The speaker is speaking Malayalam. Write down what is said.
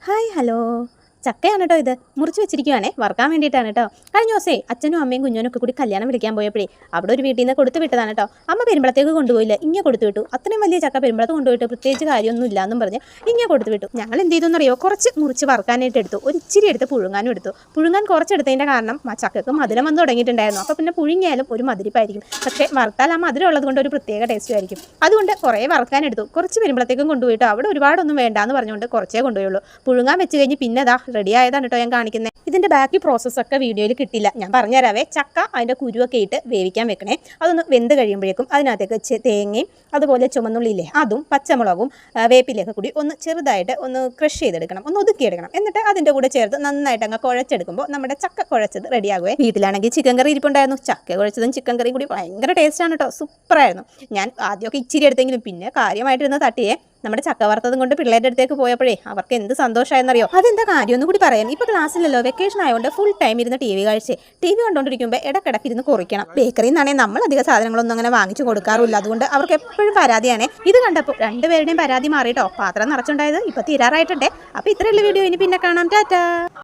ഹായ് ഹലോ ചക്കയാണ് കേട്ടോ ഇത് മുറിച്ച് വെച്ചിരിക്കുവാണേ വറുക്കാൻ വേണ്ടിയിട്ടാണ് കേട്ടോ. കഴിഞ്ഞ ദിവസമേ അച്ഛനും അമ്മയും കുഞ്ഞനും ഒക്കെ കൂടി കല്യാണം വിളിക്കാൻ പോയപ്പോഴേ അവിടെ ഒരു വീട്ടിൽ നിന്ന് കൊടുത്തു വിട്ടതാണ് കേട്ടോ. അമ്മ പെരുമ്പളത്തേക്ക് കൊണ്ടുപോയില്ല, ഇങ്ങനെ കൊടുത്തു വിട്ടു. അത്രയും വലിയ ചക്ക പെരുമ്പളത്ത് കൊണ്ടുപോയിട്ട് പ്രത്യേകിച്ച് കാര്യമൊന്നും ഇല്ലാന്നും പറഞ്ഞ് ഇങ്ങനെ കൊടുത്തു വിട്ടു. ഞങ്ങൾ എന്ത് ചെയ്തെന്നറിയോ, കുറച്ച് മുറിച്ച് വറുക്കാനായിട്ട് എടുത്തു, ഒരു ഇച്ചിരി എടുത്ത് പുഴുങ്ങാനും എടുത്തു. പുഴുങ്ങാൻ കുറച്ചെടുത്തതിൻ്റെ കാരണം ചക്കക്ക് മധുരം വന്ന് തുടങ്ങിയിട്ടുണ്ടായിരുന്നു. അപ്പോൾ പിന്നെ പുഴുങ്ങിയാലും ഒരു മധുരിപ്പായിരിക്കും, പക്ഷേ വറുത്താൽ ആ മധുരം ഉള്ളത് കൊണ്ട് ഒരു പ്രത്യേക ടേസ്റ്റും ആയിരിക്കും. അതുകൊണ്ട് കുറേ വറുക്കാനെടുത്തു. കുറച്ച് പെരുമ്പളത്തേക്കും കൊണ്ടുപോയിട്ട് അവിടെ ഒരുപാടൊന്നും വേണ്ടാന്ന് പറഞ്ഞുകൊണ്ട് കുറച്ചേ കൊണ്ടുപോയുള്ളൂ. പുഴുങ്ങാൻ വെച്ച് കഴിഞ്ഞ് പിന്നെ റെഡി ആയതാണ് കേട്ടോ ഞാൻ കാണിക്കുന്നത്. ഇതിൻ്റെ ബാക്കി പ്രോസസ്സൊക്കെ വീഡിയോയിൽ കിട്ടില്ല, ഞാൻ പറഞ്ഞുതരാവേ. ചക്ക അതിൻ്റെ കുരുവൊക്കെ ഇട്ട് വേവിക്കാൻ വെക്കണേ. അതൊന്ന് വെന്ത് കഴിയുമ്പോഴേക്കും അതിനകത്തേക്ക് തേങ്ങയും അതുപോലെ ചുമന്നുള്ളിയില്ലേ അതും പച്ചമുളകും വേപ്പിലൊക്കെ കൂടി ഒന്ന് ചെറുതായിട്ട് ഒന്ന് ക്രഷ് ചെയ്തെടുക്കണം, ഒന്ന് ഒതുക്കിയെടുക്കണം. എന്നിട്ട് അതിൻ്റെ കൂടെ ചേർത്ത് നന്നായിട്ട് അങ്ങ് കുഴച്ചെടുക്കുമ്പോൾ നമ്മുടെ ചക്ക കുഴച്ചത് റെഡിയാകുമേ. വീട്ടിലാണെങ്കിൽ ചിക്കൻ കറി ഇരിപ്പുണ്ടായിരുന്നു. ചക്ക കുഴച്ചതും ചിക്കൻ കറിയും കൂടി ഭയങ്കര ടേസ്റ്റാണ് കേട്ടോ, സൂപ്പറായിരുന്നു. ഞാൻ ആദ്യമൊക്കെ ഇച്ചിരി എടുത്തെങ്കിലും പിന്നെ കാര്യമായിട്ടിരുന്ന് തട്ടിയേ. നമ്മുടെ ചക്ക വറുത്തതും കൊണ്ട് പിള്ളേരുടെ അടുത്തേക്ക് പോയപ്പോഴേ അവർക്ക് എന്ത് സന്തോഷമായെന്നറിയോ. അതെന്താ കാര്യം ഒന്നും കൂടി പറയാം. ഇപ്പോൾ ക്ലാസ്സിലല്ലോ, വെക്കേഷൻ ആയതുകൊണ്ട് ഫുൾ ടൈം ഇരുന്ന് ടി വി കണ്ടുകൊണ്ടിരിക്കുമ്പോൾ ഇടക്കിടക്ക് ഇരുന്ന് കുറിക്കണം. ബേക്കറിയിൽ നിന്നാണെങ്കിൽ നമ്മൾ അധികം സാധനങ്ങളൊന്നും അങ്ങനെ വാങ്ങിച്ചു കൊടുക്കാറില്ല, അതുകൊണ്ട് അവർക്ക് എപ്പോഴും പരാതിയാണ്. ഇത് കണ്ടപ്പോൾ രണ്ടുപേരുടെയും പരാതി മാറിയിട്ടോ. പാത്രം നിറച്ചുണ്ടായത് ഇപ്പോൾ തീരാറായിട്ടുണ്ട്. അപ്പോൾ ഇത്രയുള്ള വീഡിയോ ഇനി പിന്നെ കാണാം. ടാറ്റാ.